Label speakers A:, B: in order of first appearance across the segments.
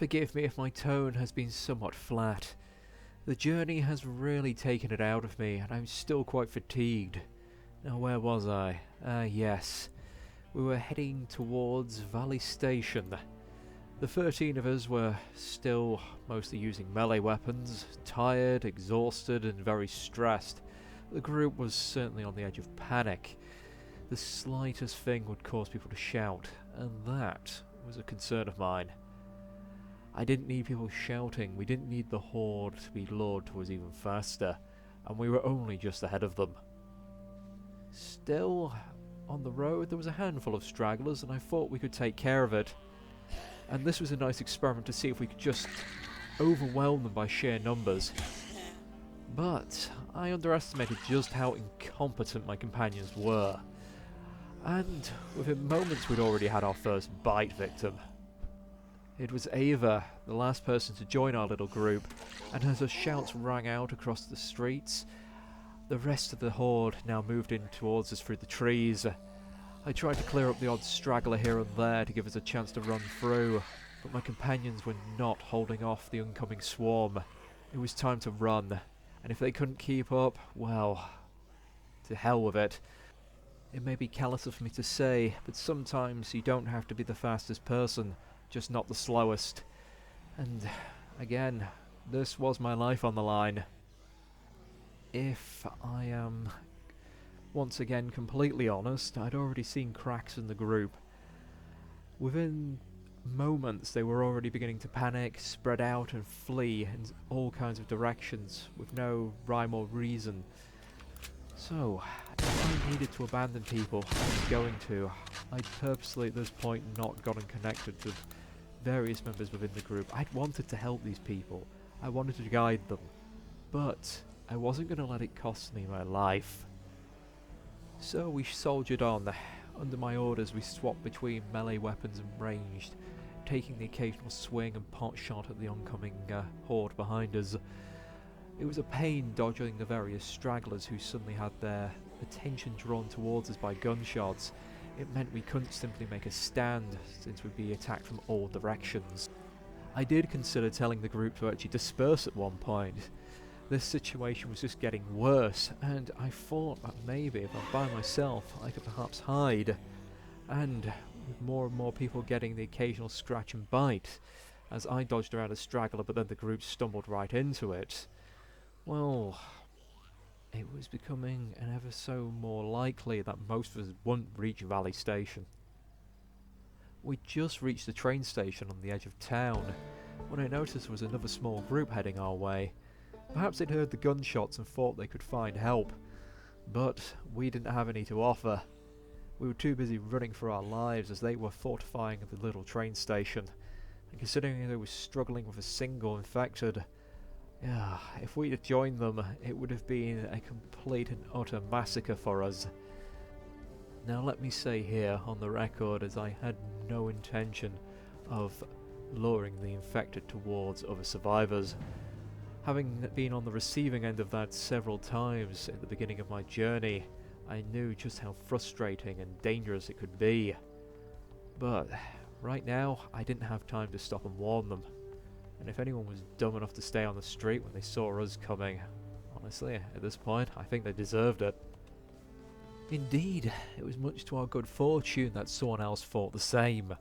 A: forgive me if my tone has been somewhat flat. The journey has really taken it out of me, and I'm still quite fatigued. Now, where was I? Yes. We were heading towards Valley Station. The 13 of us were still mostly using melee weapons, tired, exhausted, and very stressed. The group was certainly on the edge of panic. The slightest thing would cause people to shout, and that was a concern of mine. I didn't need people shouting, we didn't need the horde to be lured towards even faster, and we were only just ahead of them. Still, on the road there was a handful of stragglers, and I thought we could take care of it. And this was a nice experiment to see if we could just overwhelm them by sheer numbers. But I underestimated just how incompetent my companions were. And within moments we'd already had our first bite victim. It was Ava, the last person to join our little group, and as her shouts rang out across the streets, the rest of the horde now moved in towards us through the trees. I tried to clear up the odd straggler here and there to give us a chance to run through, but my companions were not holding off the oncoming swarm. It was time to run, and if they couldn't keep up, well, to hell with it. It may be callous of me to say, but sometimes you don't have to be the fastest person, just not the slowest. And again, this was my life on the line. If I am once again completely honest, I'd already seen cracks in the group. Within moments they were already beginning to panic, spread out and flee in all kinds of directions with no rhyme or reason. So, if I needed to abandon people, I was going to. I'd purposely at this point not gotten connected to various members within the group. I'd wanted to help these people. I wanted to guide them. But I wasn't going to let it cost me my life. So we soldiered on. Under my orders we swapped between melee weapons and ranged, taking the occasional swing and pot shot at the oncoming horde behind us. It was a pain dodging the various stragglers who suddenly had their attention drawn towards us by gunshots. It meant we couldn't simply make a stand, since we'd be attacked from all directions. I did consider telling the group to actually disperse at one point. This situation was just getting worse, and I thought that maybe if I'm by myself I could perhaps hide. And with more and more people getting the occasional scratch and bite, as I dodged around a straggler but then the group stumbled right into it, well, it was becoming an ever so more likely that most of us wouldn't reach Valley Station. We'd just reached the train station on the edge of town when I noticed there was another small group heading our way. Perhaps they'd heard the gunshots and thought they could find help, but we didn't have any to offer. We were too busy running for our lives as they were fortifying the little train station, and considering they were struggling with a single infected, if we'd have joined them, it would have been a complete and utter massacre for us. Now let me say here on the record, as I had no intention of luring the infected towards other survivors. Having been on the receiving end of that several times at the beginning of my journey, I knew just how frustrating and dangerous it could be. But right now, I didn't have time to stop and warn them. And if anyone was dumb enough to stay on the street when they saw us coming, honestly, at this point, I think they deserved it. Indeed, it was much to our good fortune that someone else thought the same.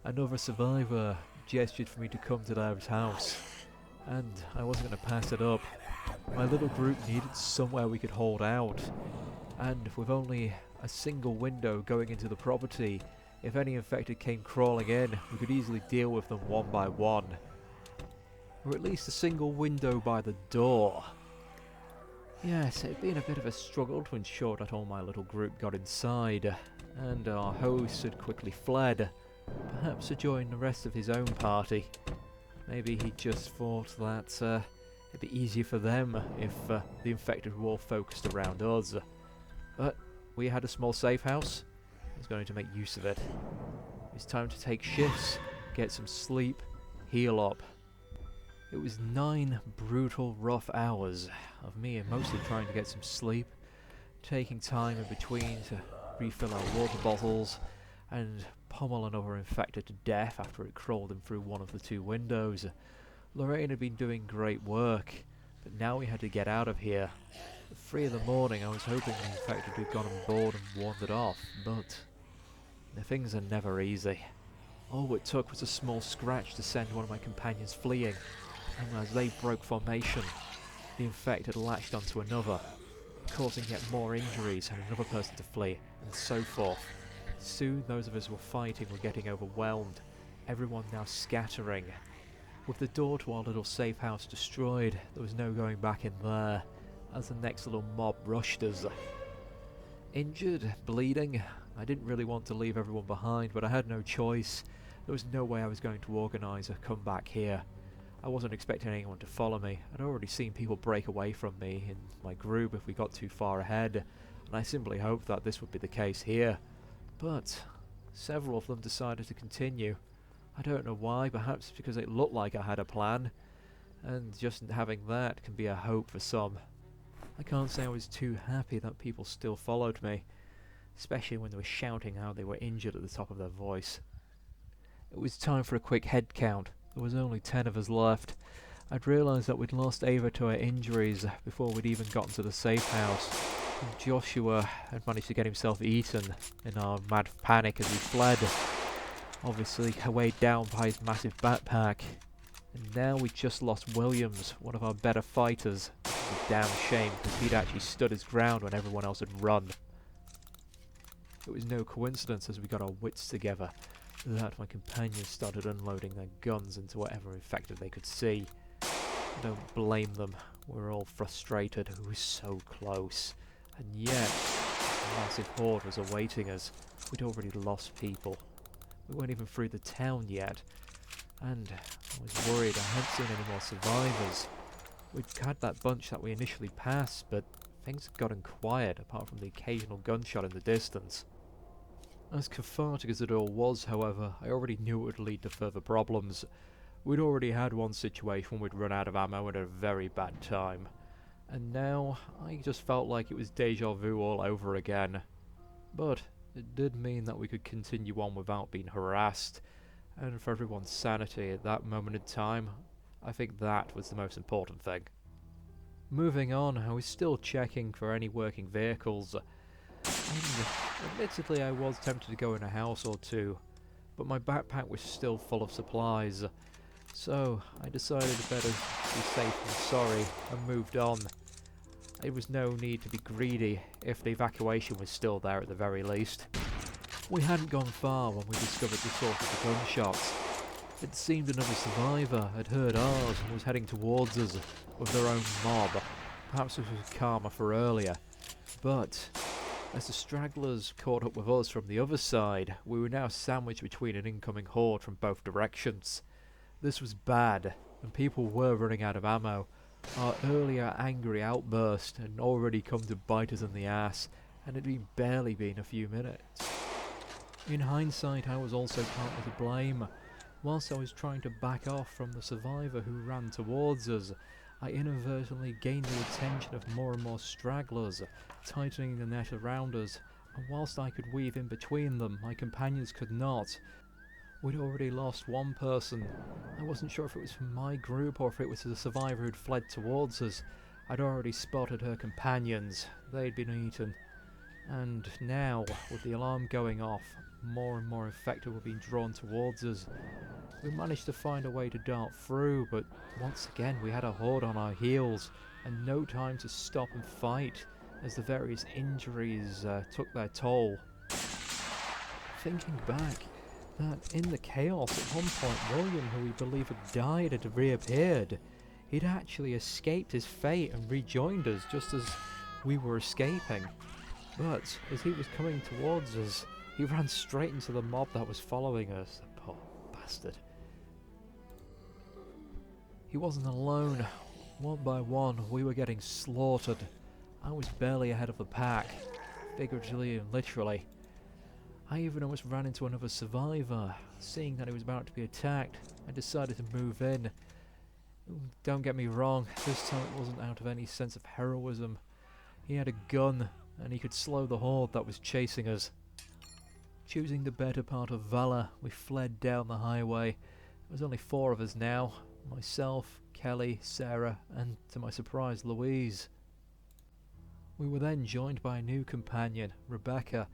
A: Another survivor gestured for me to come to their house, and I wasn't going to pass it up. My little group needed somewhere we could hold out, and with only a single window going into the property, if any infected came crawling in, we could easily deal with them one by one. Or at least a single window by the door. Yes, it had been a bit of a struggle to ensure that all my little group got inside, and our host had quickly fled, perhaps to join the rest of his own party. Maybe he just thought that it'd be easier for them if the infected were all focused around us. But we had a small safe house. I was going to make use of it. It was time to take shifts, get some sleep, heal up. It was 9 brutal, rough hours of me mostly trying to get some sleep, taking time in between to refill our water bottles, and pummel another infected to death after it crawled in through one of the 2 windows. Lorraine had been doing great work, but now we had to get out of here. At 3 in the morning I was hoping the infected had gone on board and wandered off, but the things are never easy. All it took was a small scratch to send one of my companions fleeing, and as they broke formation, the infected latched onto another, causing yet more injuries and another person to flee, and so forth. Soon those of us who were fighting were getting overwhelmed, everyone now scattering. With the door to our little safe house destroyed, there was no going back in there, as the next little mob rushed us. Injured, bleeding, I didn't really want to leave everyone behind, but I had no choice. There was no way I was going to organise a comeback here. I wasn't expecting anyone to follow me. I'd already seen people break away from me in my group if we got too far ahead, and I simply hoped that this would be the case here. But several of them decided to continue. I don't know why, perhaps because it looked like I had a plan, and just having that can be a hope for some. I can't say I was too happy that people still followed me, especially when they were shouting how they were injured at the top of their voice. It was time for a quick head count. There was only 10 of us left. I'd realised that we'd lost Ava to her injuries before we'd even gotten to the safe house, and Joshua had managed to get himself eaten in our mad panic as he fled, obviously weighed down by his massive backpack. And now we just lost Williams, one of our better fighters. It was a damn shame because he'd actually stood his ground when everyone else had run. It was no coincidence as we got our wits together that my companions started unloading their guns into whatever infected they could see. I don't blame them. We were all frustrated. We were so close. And yet, a massive horde was awaiting us. We'd already lost people. We weren't even through the town yet. And I was worried I hadn't seen any more survivors. We'd had that bunch that we initially passed, but things had gotten quiet apart from the occasional gunshot in the distance. As cathartic as it all was, however, I already knew it would lead to further problems. We'd already had one situation when we'd run out of ammo at a very bad time. And now, I just felt like it was deja vu all over again. But it did mean that we could continue on without being harassed, and for everyone's sanity at that moment in time, I think that was the most important thing. Moving on, I was still checking for any working vehicles. And admittedly, I was tempted to go in a house or two, but my backpack was still full of supplies, so I decided better be safe than sorry and moved on. There was no need to be greedy if the evacuation was still there at the very least. We hadn't gone far when we discovered the source of the gunshots. It seemed another survivor had heard ours and was heading towards us with their own mob. Perhaps this was karma for earlier, but as the stragglers caught up with us from the other side, we were now sandwiched between an incoming horde from both directions. This was bad, and people were running out of ammo. Our earlier angry outburst had already come to bite us in the ass, and it had barely been a few minutes. In hindsight, I was also partly to blame. Whilst I was trying to back off from the survivor who ran towards us, I inadvertently gained the attention of more and more stragglers, tightening the net around us, and whilst I could weave in between them, my companions could not. We'd already lost one person. I wasn't sure if it was from my group or if it was the survivor who'd fled towards us. I'd already spotted her companions. They'd been eaten. And now, with the alarm going off, more and more infected were being drawn towards us. We managed to find a way to dart through, but once again we had a horde on our heels, and no time to stop and fight, as the various injuries took their toll. Thinking back, that in the chaos at one point William, who we believe had died, had reappeared. He'd actually escaped his fate and rejoined us just as we were escaping. But as he was coming towards us, he ran straight into the mob that was following us. The poor bastard. He wasn't alone. One by one, we were getting slaughtered. I was barely ahead of the pack, figuratively and literally. I even almost ran into another survivor. Seeing that he was about to be attacked, I decided to move in. Don't get me wrong, this time it wasn't out of any sense of heroism. He had a gun, and he could slow the horde that was chasing us. Choosing the better part of valor, we fled down the highway. There was only 4 of us now. Myself, Kelly, Sarah, and to my surprise, Louise. We were then joined by a new companion, Rebecca.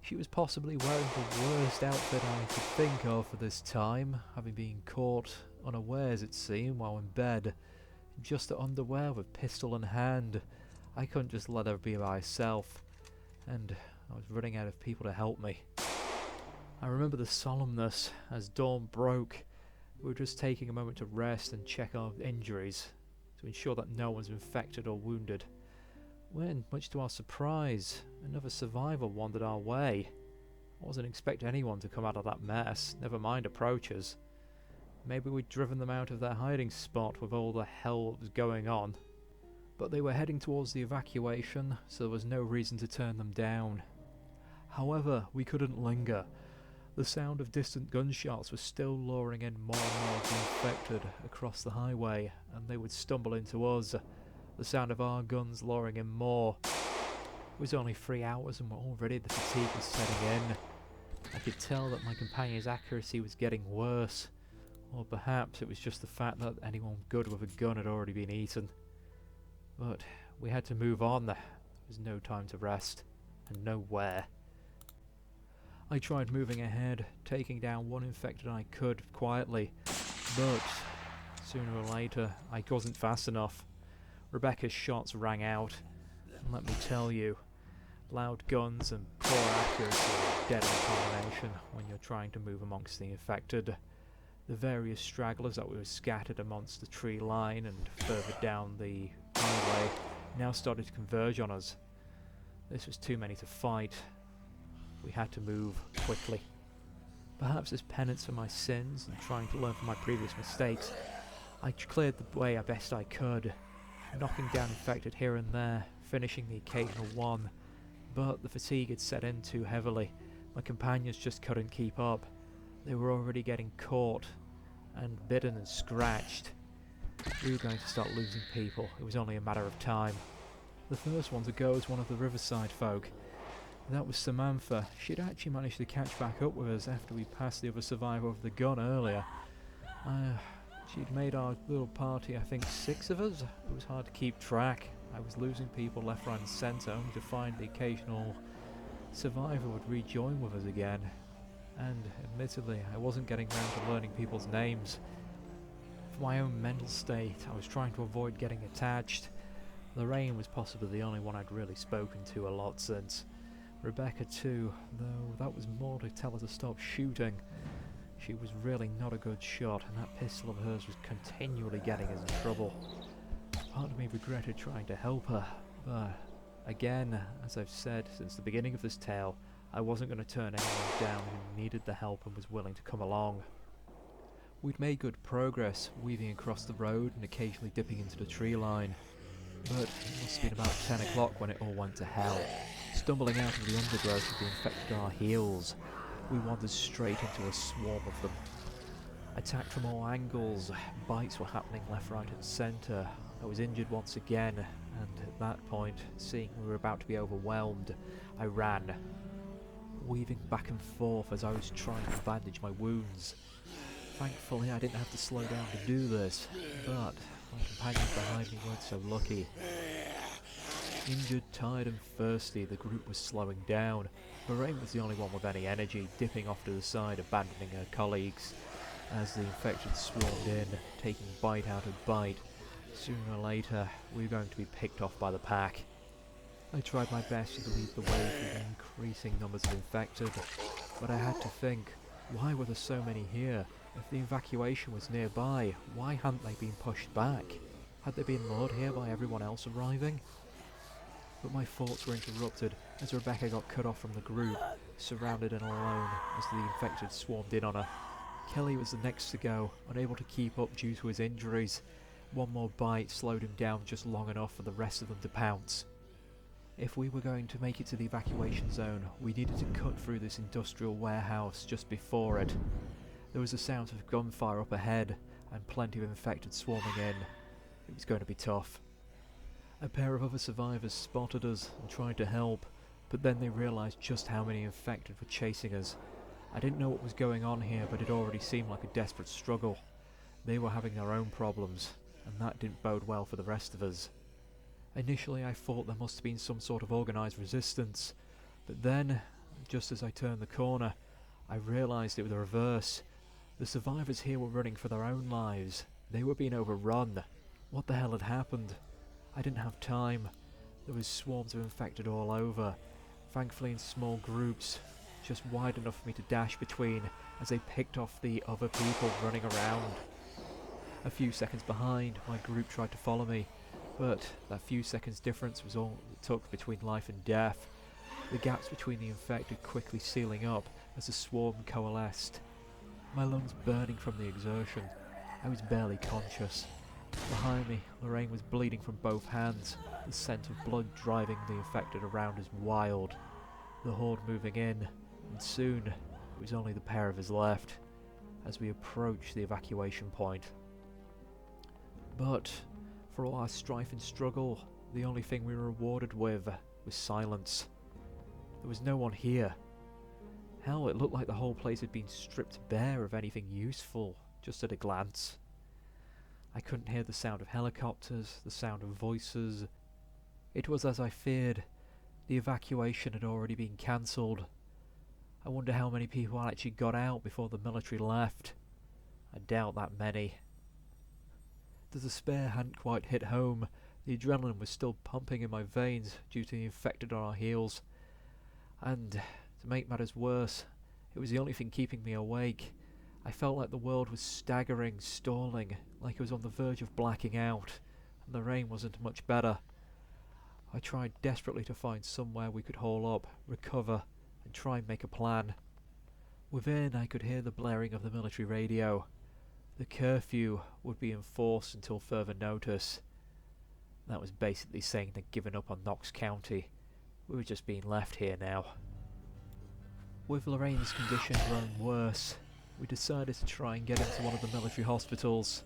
A: She was possibly wearing the worst outfit I could think of for this time, having been caught unawares, it seemed, while in bed. Just her underwear with pistol in hand. I couldn't just let her be by herself, and I was running out of people to help me. I remember the solemnness as dawn broke. We were just taking a moment to rest and check our injuries to ensure that no one's infected or wounded, when, much to our surprise, another survivor wandered our way. I wasn't expecting anyone to come out of that mess, never mind approach us. Maybe we'd driven them out of their hiding spot with all the hell that was going on. But they were heading towards the evacuation, so there was no reason to turn them down. However, we couldn't linger. The sound of distant gunshots was still luring in more and more of the infected across the highway, and they would stumble into us. The sound of our guns luring in more. It was only 3 hours and already the fatigue was setting in. I could tell that my companion's accuracy was getting worse. Or perhaps it was just the fact that anyone good with a gun had already been eaten. But we had to move on. There was no time to rest, and nowhere. I tried moving ahead, taking down one infected I could quietly, but sooner or later I wasn't fast enough. Rebecca's shots rang out, and let me tell you, loud guns and poor accuracy are a deadly combination when you're trying to move amongst the infected. The various stragglers that were scattered amongst the tree line and further down the highway now started to converge on us. This was too many to fight. We had to move quickly. Perhaps as penance for my sins and trying to learn from my previous mistakes, I cleared the way as best I could, knocking down infected here and there, finishing the occasional one, but the fatigue had set in too heavily. My companions just couldn't keep up. They were already getting caught and bitten and scratched. We were going to start losing people. It was only a matter of time. The first one to go was one of the Riverside folk. That was Samantha. She'd actually managed to catch back up with us after we passed the other survivor with the gun earlier. She'd made our little party, I think 6 of us. It was hard to keep track. I was losing people left, right and centre, only to find the occasional survivor would rejoin with us again. And admittedly, I wasn't getting round to learning people's names. For my own mental state, I was trying to avoid getting attached. Lorraine was possibly the only one I'd really spoken to a lot since. Rebecca too, though that was more to tell her to stop shooting. She was really not a good shot, and that pistol of hers was continually getting us in trouble. Part of me regretted trying to help her, but again, as I've said since the beginning of this tale, I wasn't going to turn anyone down who needed the help and was willing to come along. We'd made good progress, weaving across the road and occasionally dipping into the tree line. But it must have been about 10 o'clock when it all went to hell. Stumbling out of the undergrowth with the infected at our heels, we wandered straight into a swarm of them. Attacked from all angles, bites were happening left, right and centre. I was injured once again, and at that point, seeing we were about to be overwhelmed, I ran, weaving back and forth as I was trying to bandage my wounds. Thankfully I didn't have to slow down to do this, but my companions behind me weren't so lucky. Injured, tired and thirsty, the group was slowing down. Lorraine was the only one with any energy, dipping off to the side, abandoning her colleagues. As the infected swarmed in, taking bite out of bite, sooner or later we were going to be picked off by the pack. I tried my best to lead the way through the increasing numbers of infected, but I had to think, why were there so many here? If the evacuation was nearby, why hadn't they been pushed back? Had they been lured here by everyone else arriving? But my thoughts were interrupted as Rebecca got cut off from the group, surrounded and alone as the infected swarmed in on her. Kelly was the next to go, unable to keep up due to his injuries. One more bite slowed him down just long enough for the rest of them to pounce. If we were going to make it to the evacuation zone, we needed to cut through this industrial warehouse just before it. There was a sound of gunfire up ahead, and plenty of infected swarming in. It was going to be tough. A pair of other survivors spotted us and tried to help, But then they realised just how many infected were chasing us. I didn't know what was going on here, but it already seemed like a desperate struggle. They were having their own problems, and that didn't bode well for the rest of us. Initially I thought there must have been some sort of organised resistance, but then, just as I turned the corner, I realised it was the reverse. The survivors here were running for their own lives. They were being overrun. What the hell had happened? I didn't have time. There was swarms of infected all over, thankfully in small groups, just wide enough for me to dash between as they picked off the other people running around. A few seconds behind, my group tried to follow me, but that few seconds difference was all it took between life and death. The gaps between the infected quickly sealing up as the swarm coalesced. My lungs burning from the exertion. I was barely conscious. Behind me, Lorraine was bleeding from both hands, the scent of blood driving the infected around us wild. The horde moving in, and soon it was only the pair of us left as we approached the evacuation point. But for all our strife and struggle, the only thing we were rewarded with was silence. There was no one here. Hell, it looked like the whole place had been stripped bare of anything useful, just at a glance. I couldn't hear the sound of helicopters, the sound of voices. It was as I feared. The evacuation had already been cancelled. I wonder how many people actually got out before the military left. I doubt that many. The despair hadn't quite hit home. The adrenaline was still pumping in my veins due to the infected on our heels. And, to make matters worse, it was the only thing keeping me awake. I felt like the world was staggering, stalling, like it was on the verge of blacking out, and the rain wasn't much better. I tried desperately to find somewhere we could haul up, recover, and try and make a plan. Within, I could hear the blaring of the military radio. The curfew would be enforced until further notice. That was basically saying they'd given up on Knox County. We were just being left here now. With Lorraine's condition growing worse, we decided to try and get into one of the military hospitals.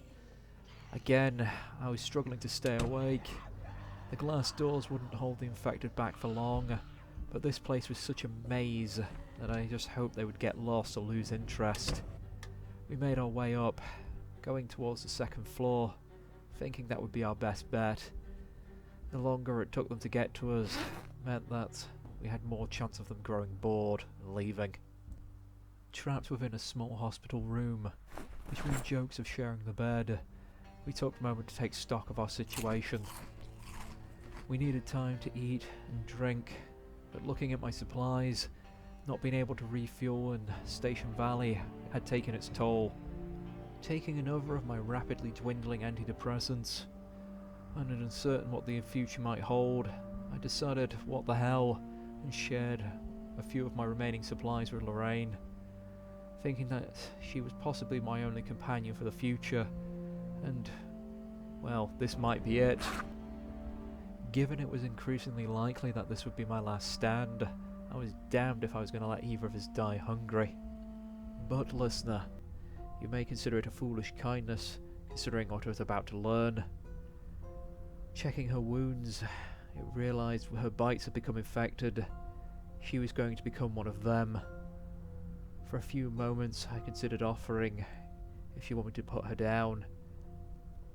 A: Again, I was struggling to stay awake. The glass doors wouldn't hold the infected back for long, but this place was such a maze that I just hoped they would get lost or lose interest. We made our way up, going towards the second floor, thinking that would be our best bet. The longer it took them to get to us meant that we had more chance of them growing bored and leaving. Trapped within a small hospital room, between jokes of sharing the bed, we took a moment to take stock of our situation. We needed time to eat and drink, but looking at my supplies, not being able to refuel in Station Valley had taken its toll. Taking another of my rapidly dwindling antidepressants, and uncertain what the future might hold, I decided what the hell and shared a few of my remaining supplies with Lorraine, thinking that she was possibly my only companion for the future, and, well, this might be it. Given it was increasingly likely that this would be my last stand, I was damned if I was going to let either of us die hungry. But listener, you may consider it a foolish kindness, considering what I was about to learn. Checking her wounds, it realised her bites had become infected. She was going to become one of them. For a few moments I considered offering, if she wanted to put her down.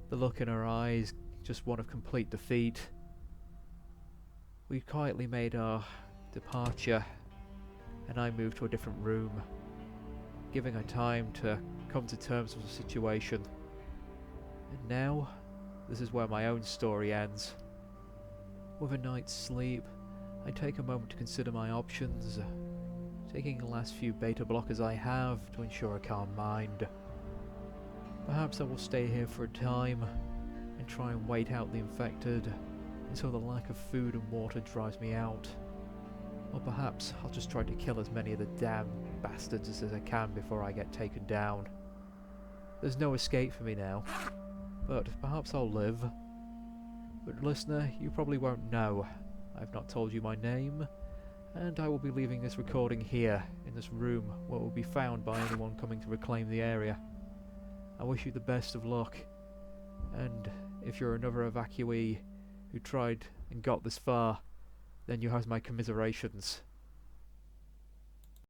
A: The look in her eyes, just one of complete defeat. We quietly made our departure, and I moved to a different room, giving her time to come to terms with the situation. And now, this is where my own story ends. With a night's sleep, I take a moment to consider my options, taking the last few beta blockers I have to ensure a calm mind. Perhaps I will stay here for a time, and try and wait out the infected until the lack of food and water drives me out. Or perhaps I'll just try to kill as many of the damn bastards as I can before I get taken down. There's no escape for me now, but perhaps I'll live. But listener, you probably won't know. I've not told you my name, and I will be leaving this recording here, in this room, where it will be found by anyone coming to reclaim the area. I wish you the best of luck, and if you're another evacuee who tried and got this far, then you have my commiserations.